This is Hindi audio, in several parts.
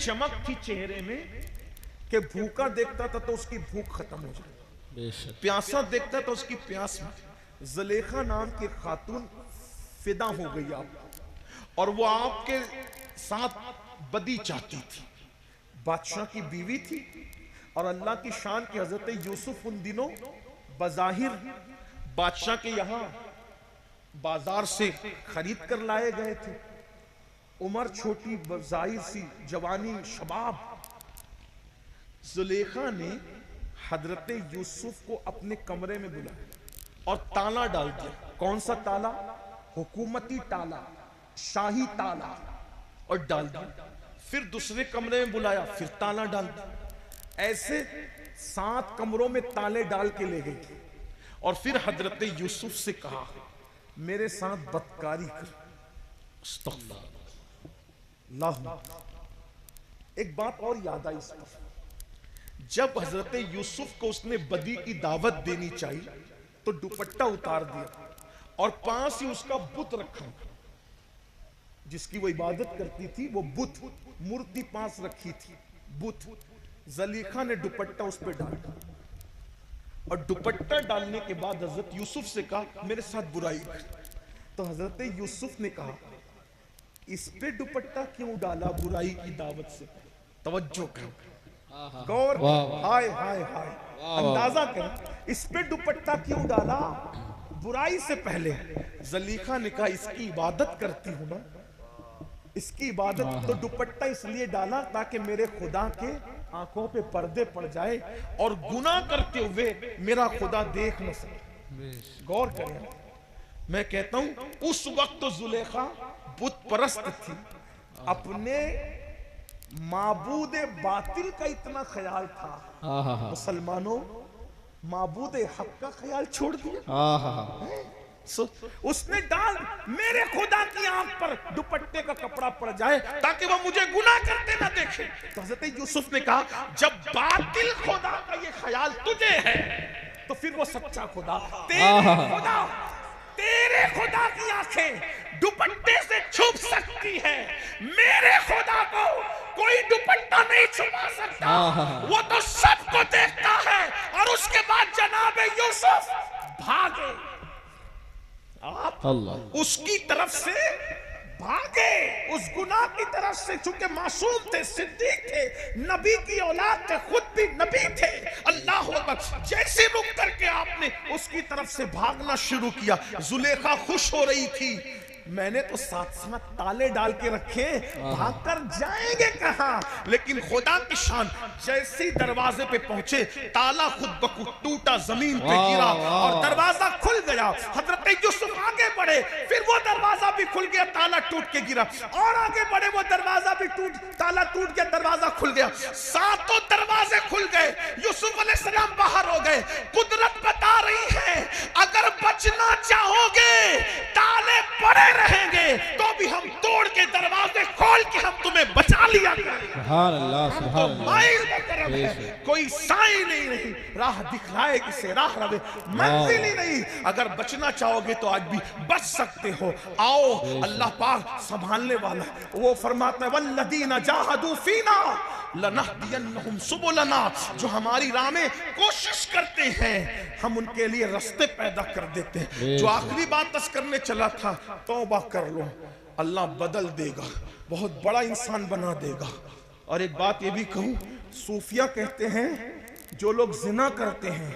चमक थी चेहरे में कि भूखा देखता था तो उसकी भूख खत्म हो जाती, प्यासा देखता तो उसकी प्यास में। जुलेखा नाम की खातून फिदा हो गई आप, और वो आपके साथ बदी चाहती थी। बादशाह की बीवी थी और अल्लाह की शान की हजरत यूसुफ उन दिनों बज़ाहिर बादशाह के यहाँ बाजार से खरीद कर लाए गए थे। उम्र छोटी, जाहिर सी जवानी, शबाब। जुलेखा ने हजरत यूसुफ को अपने कमरे में बुलाया और ताला डाल दिया। कौन सा ताला? हुकूमती ताला, शाही ताला, और डाल दिया। फिर दूसरे कमरे में बुलाया, फिर ताला डाल दिया। ऐसे 7 कमरों में ताले डाल के ले गई और फिर हजरत यूसुफ से कहा, मेरे साथ बदकारी कर। एक बात और याद आई इस पर, जब हजरत यूसुफ को उसने बदी की दावत देनी चाहिए तो दुपट्टा उतार दिया और पास ही उसका बुत रखा, जिसकी वो इबादत करती थी, वो बुत मूर्ति पास रखी थी, बुत। जुलेखा ने दुपट्टा उस पर डाला और दुपट्टा डालने के बाद हजरत यूसुफ से कहा, मेरे साथ बुराई कर। तो हजरत यूसुफ ने कहा, इस पे दुपट्टा क्यों डाला बुराई की दावत से? तवज्जो करो, गौर, हाय हाय हाय, अंदाजा करें, इस पे दुपट्टा क्यों डाला बुराई से पहले? जुलेखा ने कहा, इसकी इबादत करती हूं ना, इसकी इबादत, तो दुपट्टा इसलिए डाला ताकि मेरे खुदा के आंखों पे पर्दे पड़ जाए और गुनाह करते हुए मेरा खुदा देख न सके। गौर करें, मैं कहता हूं उस वक्त तो जुलेखा बुत परस्त थी, अपने माबूद बातिल का इतना ख्याल था। मुसलमानों, माबूद हक का ख्याल छोड़ दिया। उसने डाल, मेरे खुदा की आंख पर दुपट्टे का कपड़ा पड़ जाए ताकि वो मुझे गुनाह करते ना देखे। तो हजरत यूसुफ ने कहा, जब बातिल खुदा का ये ख्याल तुझे है तो फिर वो सच्चा खुदा, तेरे खुदा की आंखें दुपट्टे से छुप सकती है, मेरे खुदा को कोई दुपट्टा नहीं छुपा सकता। वो तो सबको देखता है। और उसके बाद जनाब यूसुफ भागे, आप उसकी तरफ से भागे, उस गुनाह की तरफ से, चूंकि मासूम थे, सिद्दीक थे, नबी की औलाद थे, खुद भी नबी थे। अल्लाह अकबर, जैसे रुक करके आपने उसकी तरफ से भागना शुरू किया, जुलेखा खुश हो रही थी। मैंने तो 7 ताले डाल के रखे, भागकर जाएंगे कहां? लेकिन खुदा की शान, जैसे दरवाजे पे पहुंचे, ताला खुद ब खुद टूटा, जमीन पे गिरा और दरवाजा खुल गया। हजरत यूसुफ आगे बढ़े, फिर वो दरवाजा भी खुल गया, ताला टूट के गिरा, और आगे बढ़े, वो दरवाजा भी ताला टूट गया, दरवाजा खुल गया। 7 दरवाजे खुल गए, यूसुफ अलैहिस्सलाम बाहर हो गए। कुदरत बता रही है, अगर बचना चाहोगे, ताले पड़े रहेंगे तो भी हम तोड़ के दरवाजे खोल के हम तुम्हें बचा लिया करेंगे। सुभान अल्लाह, सुभान अल्लाह। कोई साई नहीं, राह दिखलाए किसे राह रवे, मंजिल ही नहीं। अगर बचना चाहोगे तो आज भी बच सकते हो। आओ, अल्लाह पाक संभालने वाला, वो फरमाता है, वल्लदीना जाहदू फीना लनहदियन्नहुम सुबुलना, जो हमारी राह में कोशिश करते हैं हम उनके लिए रास्ते पैदा कर देते हैं। जो आखिरी बात दस करने चला था, तौबा कर लो, अल्लाह बदल देगा, बहुत बड़ा इंसान बना देगा। और एक बात ये भी कहूं, सूफिया कहते हैं जो लोग जिना करते हैं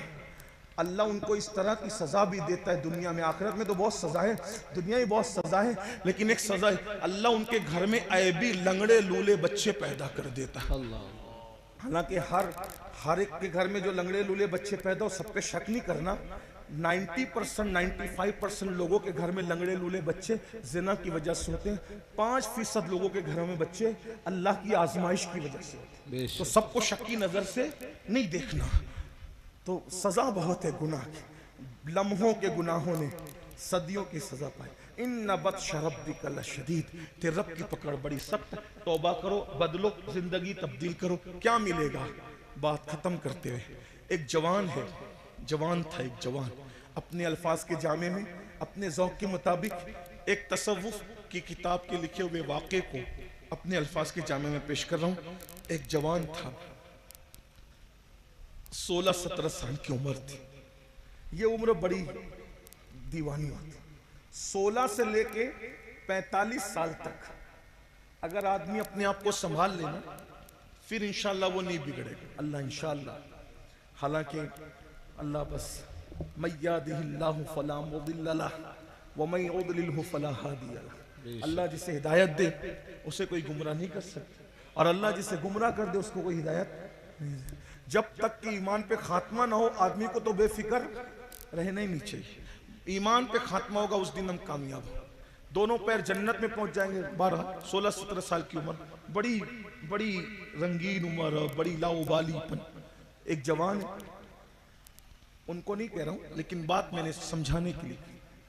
अल्लाह उनको इस तरह की सजा भी देता है दुनिया में। आखिरत में तो बहुत सजा है, दुनिया में बहुत सजा है, लेकिन एक सजा है, अल्लाह उनके घर में ऐबी लंगड़े लूले बच्चे पैदा कर देता है। हालांकि हर एक के घर में जो लंगड़े लूले बच्चे पैदा हो, सब पे शक नहीं करना, 90% 95% लोगों के घर में लंगड़े लूले बच्चे जिना की वजह से होते हैं। 5% लोगों के घरों में बच्चे अल्लाह की आजमाइश की वजह से होते हैं। तो सबको शक की नजर से नहीं देखना। तो सजा बहुत है गुनाह की, लम्हों के गुनाहों ने सदियों की सजा पाई। इन बत्श रब्बिका लशदीद, तेरे रब की पकड़ बड़ी सख्त। तौबा करो, बदलो, जिंदगी तब्दील करो, क्या मिलेगा? बात खत्म करते हुए, एक जवान है, जवान था एक जवान, अपने अल्फाज के जामे में अपने ज़ौक़ के मुताबिक एक तसव्वुफ़ की किताब के लिखे हुए वाक़े को अपने अल्फाज के जामे में पेश कर रहा हूं। एक जवान था, 16-17 साल की उम्र थी। ये उम्र बड़ी दीवानी होती। 16 से लेके 45 साल तक अगर आदमी अपने आप को संभाल लेना, फिर इंशाअल्लाह वो नहीं बिगड़ेगा। अल्लाह इंशाअल्लाह। हालांकि अल्लाह बस मय्यादिहिल्लाहु फला मुदिल्ल लह व मय युद्लिलहु फला हादिय लह। अल्लाह जिसे हिदायत दे उसे कोई गुमराह नहीं कर सकता, और अल्लाह जिसे गुमराह कर दे उसको कोई हिदायत नहीं दे। जब तक कि ईमान पे खात्मा ना हो आदमी को तो बेफिक्र रहना ही नहीं चाहिए। ईमान पे खात्मा होगा उस दिन हम कामयाब हो, दोनों पैर जन्नत में पहुंच जाएंगे। 16-17 साल की उम्र, बड़ी बड़ी रंगीन उम्र, बड़ी लाउबालीपन। एक जवान, उनको नहीं कह रहा हूं लेकिन बात मैंने समझाने के लिए,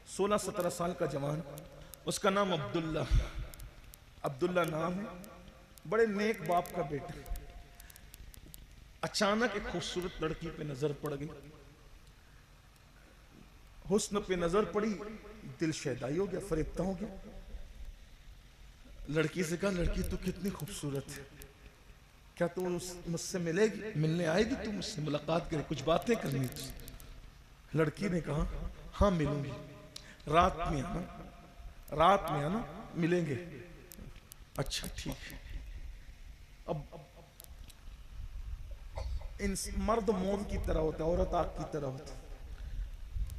16-17 साल का जवान, उसका नाम अब्दुल्ला, अब्दुल्ला नाम है, बड़े नेक बाप का बेटा। अचानक एक खूबसूरत लड़की पे नजर पड़ गई, हुस्न पे नजर पड़ी, दिल शैदाई हो गया, फरेबता हो गया। लड़की से कहा, लड़की तू कितनी खूबसूरत है, क्या तू मुझसे मिलेगी, मिलने आएगी, तू मुझसे मुलाकात करे, कुछ बातें करनी तुझसे। लड़की ने कहा, हाँ मिलूंगी, रात में आना, रात में आना, मिलेंगे। अच्छा ठीक है। अब इन मर्द मोम की तरह होता है, औरत आग की तरह होता है।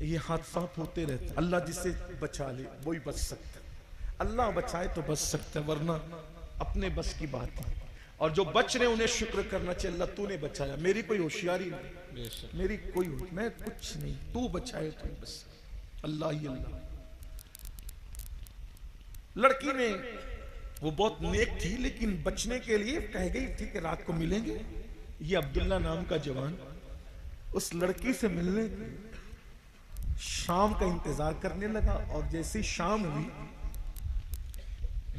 ये हादसात होते रहते। अल्लाह जिसे बचा ले वही बच सकता है, अल्लाह बचाए तो बच सकता है, वरना अपने बस की बात है। और जो बच रहे उन्हें शुक्र करना चाहिए, अल्लाह तूने बचाया, मेरी कोई होशियारी नहीं, मेरी कोई मैं कुछ नहीं, तू बचाए तो बस, अल्लाह ही अल्लाह। लड़की ने, वो बहुत नेक थी लेकिन बचने के लिए कह गई ठीक है रात को मिलेंगे। ये अब्दुल्ला नाम का जवान उस लड़की से मिलने शाम का इंतजार करने लगा, और जैसे शाम हुई,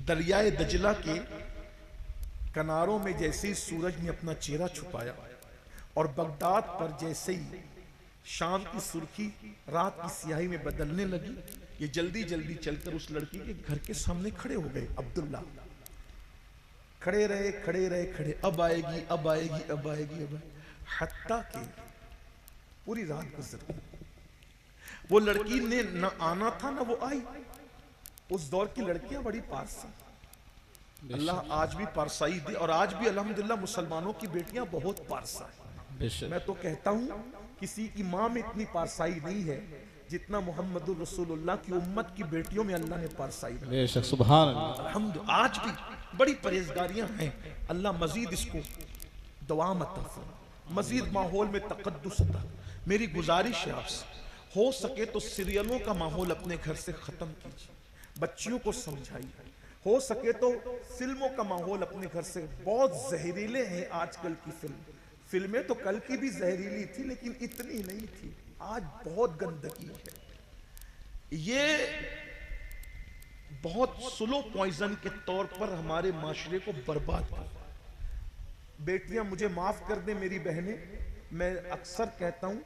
दरियाए दजला के किनारों में जैसे ही सूरज ने अपना चेहरा छुपाया, और बगदाद पर जैसे ही शाम की सुर्खी रात की स्याही में बदलने लगी, ये जल्दी जल्दी चलकर उस लड़की के घर के सामने खड़े हो गए। अब्दुल्ला खड़े रहे, खड़े रहे, खड़े, अब आएगी, अब आएगी, अब आएगी, अब आएगी, हत्ता के पूरी रात गुजर गई। वो लड़की ने न आना था ना वो आई। उस दौर की लड़कियां बड़ी पारसा, अल्लाह आज भी पारसाई दे, और आज भी अल्हम्दुलिल्लाह मुसलमानों की बेटियां बहुत पारसा है। मैं तो कहता हूं किसी की मां में इतनी पारसाई नहीं है जितना मोहम्मदुर रसूलुल्लाह की उम्मत की बेटियों में अल्लाह ने पारसाई दी। सुभान अल्लाह। अल्हम्दुलिल्लाह आज भी बड़ी परहेजगारियां हैं। अल्लाह मजीद इसको दुआ अता फरमाए, मजीद माहौल में तकद्दुस अता। मेरी गुजारिश है आपसे, हो सके तो सीरियलों का माहौल अपने घर से खत्म कीजिए, बच्चियों को समझाइए। हो सके तो फिल्मों का माहौल अपने घर से, बहुत जहरीले हैं आजकल की फिल्में तो कल की भी जहरीली थी लेकिन इतनी नहीं थी, आज बहुत गंदगी है। ये बहुत स्लो पॉइजन के तौर पर हमारे माशरे को बर्बाद कर। बेटियां मुझे माफ कर दे मेरी बहनें, मैं अक्सर कहता हूं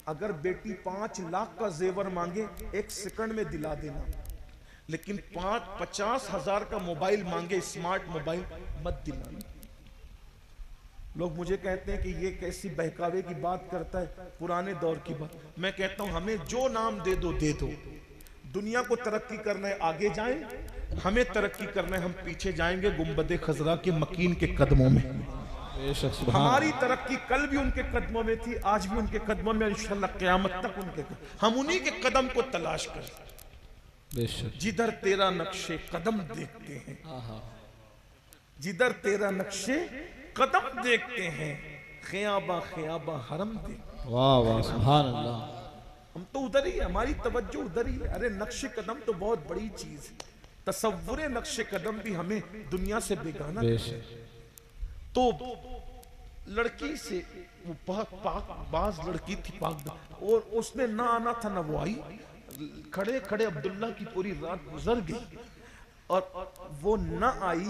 अगर बेटी 5 लाख का जेवर मांगे 1 सेकंड में दिला देना, लेकिन 50 हजार का मोबाइल मांगे, स्मार्ट मोबाइल, मत दिलाना। लोग मुझे कहते हैं कि ये कैसी बहकावे की बात करता है, पुराने दौर की बात। मैं कहता हूं हमें जो नाम दे दो दे दो। दुनिया को तरक्की करना है आगे जाएं, हमें तरक्की करना है हम पीछे जाएंगे गुंबदे खजरा के मकीन के कदमों में। हमारी तरक्की कल भी उनके कदमों में थी, आज भी उनके कदमों में, इंशाअल्लाह क़यामत तक उनके, हम उन्हीं के कदम को तलाश करें। जिधर तेरा नक्शे कदम देखते हैं, जिधर तेरा नक्शे कदम देखते हैं, ख़याबा ख़याबा हरम देखते। वाह वाह सुभान अल्लाह। हम तो उधर ही है, हमारी तवज्जो उधर ही है। अरे नक्शे कदम तो बहुत बड़ी चीज है, तसव्वुरे नक्शे कदम भी हमें दुनिया से बेगाना। तो लड़की से वो पाक लड़की थी, पाक, और उसने ना आना था ना वो आई। खड़े खड़े अब्दुल्ला की पूरी रात गुजर गई, और वो ना आई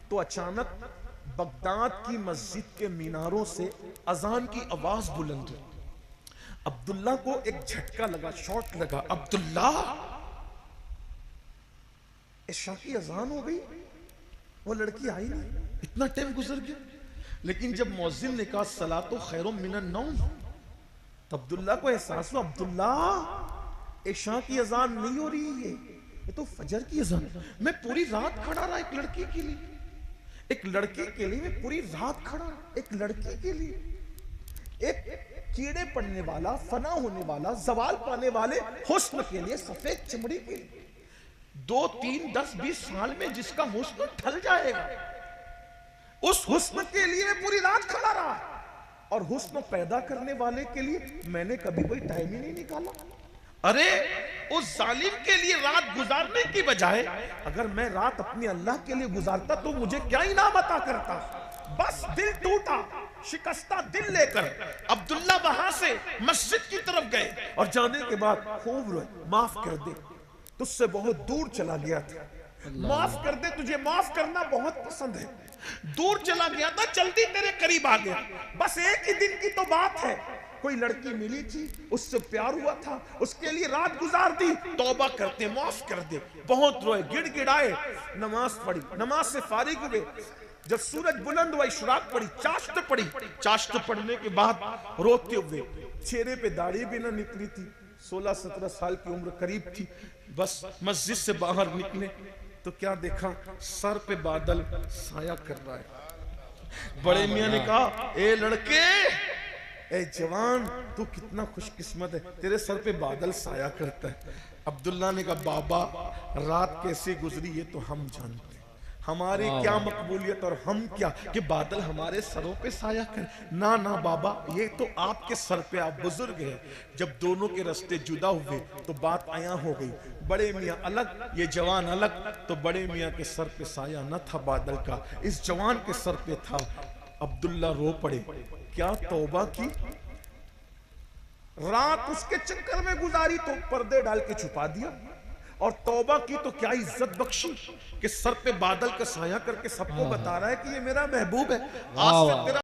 तो अचानक बगदाद की मस्जिद के मीनारों से अजान की आवाज बुलंद हुई। अब्दुल्ला को एक झटका लगा, शॉट लगा, अब्दुल्ला इशा की अजान हो गई। वो लड़की आई नहीं, इतना टाइम गुजर गया। लेकिन जब मौजिन ने कहा सलातो खैरुम मिनन नौम, तो अब्दुल्ला को एहसास हुआ, अब्दुल्ला इशा की अजान नहीं हो रही है, ये तो फजर की अजान। मैं पूरी रात खड़ा रहा एक लड़की के लिए, एक लड़की के लिए मैं पूरी रात खड़ा, एक लड़की के लिए, एक कीड़े पड़ने वाला, फना होने वाला, जवाल पाने वाले हुस्न के लिए, सफेद चमड़ी के लिए, 2, 3, 10, 20 साल में जिसका हुस्न ढल जाएगा, उस हुस्न के लिए मैं पूरी रात खड़ा रहा। और हुस्न पैदा करने वाले के लिए मैंने कभी कोई टाइम ही नहीं निकाला। अरे उस जालिम के लिए रात गुजारने की बजाय अगर मैं रात अपने अल्लाह के लिए गुजारता तो मुझे क्या इनाम अता करता। बस दिल टूटा, शिकस्ता दिल लेकर अब्दुल्ला वहां से मस्जिद की तरफ गए और जाने के बाद खूब रोए, माफ कर दे, तुझसे बहुत दूर चला गया था, माफ कर दे, तुझे माफ करना बहुत पसंद है, दूर चला गया था, जल्दी तेरे करीब आ गया। बस एक ही दिन की तो बात है, कोई लड़की मिली थी, उससे प्यार हुआ था, उसके लिए रात गुजार दी, तौबा करते, माफ कर दे। बहुत रोए, गिड़गिड़ाए, नमाज पढ़ी, नमाज से फारिग हुए, जब सूरज बुलंद हुआ, इशराक पड़ी, चाश्त पड़ी, चाश्त पढ़ने के बाद रोते हुए, चेहरे पे दाढ़ी भी ना निकली थी, 16-17 साल की उम्र करीब थी, बस मस्जिद से बाहर निकले तो क्या देखा, सर पे बादल साया कर रहा है। बड़े मियां ने कहा, ए लड़के, ए जवान, तू कितना खुशकिस्मत है, तेरे सर पे बादल साया करता है। अब्दुल्ला ने कहा, बाबा रात कैसे गुजरी ये तो हम जानते हैं, हमारी क्या मकबूलियत और हम क्या कि बादल हमारे सरों पे साया कर। ना ना बाबा, ये तो आपके सर पे, आप बुजुर्ग हैं, जब दोनों के रास्ते जुदा हुए तो बात आया हो गई, बड़े मियाँ अलग, ये जवान अलग, तो बड़े मियाँ के सर पे साया न था बादल का, इस जवान के सर पे था। अब्दुल्ला रो पड़े, क्या तौबा की, रात उसके चक्कर में गुजारी तो पर्दे डाल के छुपा दिया, और तौबा की तो क्या इज्जत बख्शी कि सर पे बादल का साया करके सबको बता रहा है कि ये मेरा महबूब है, आज से तेरा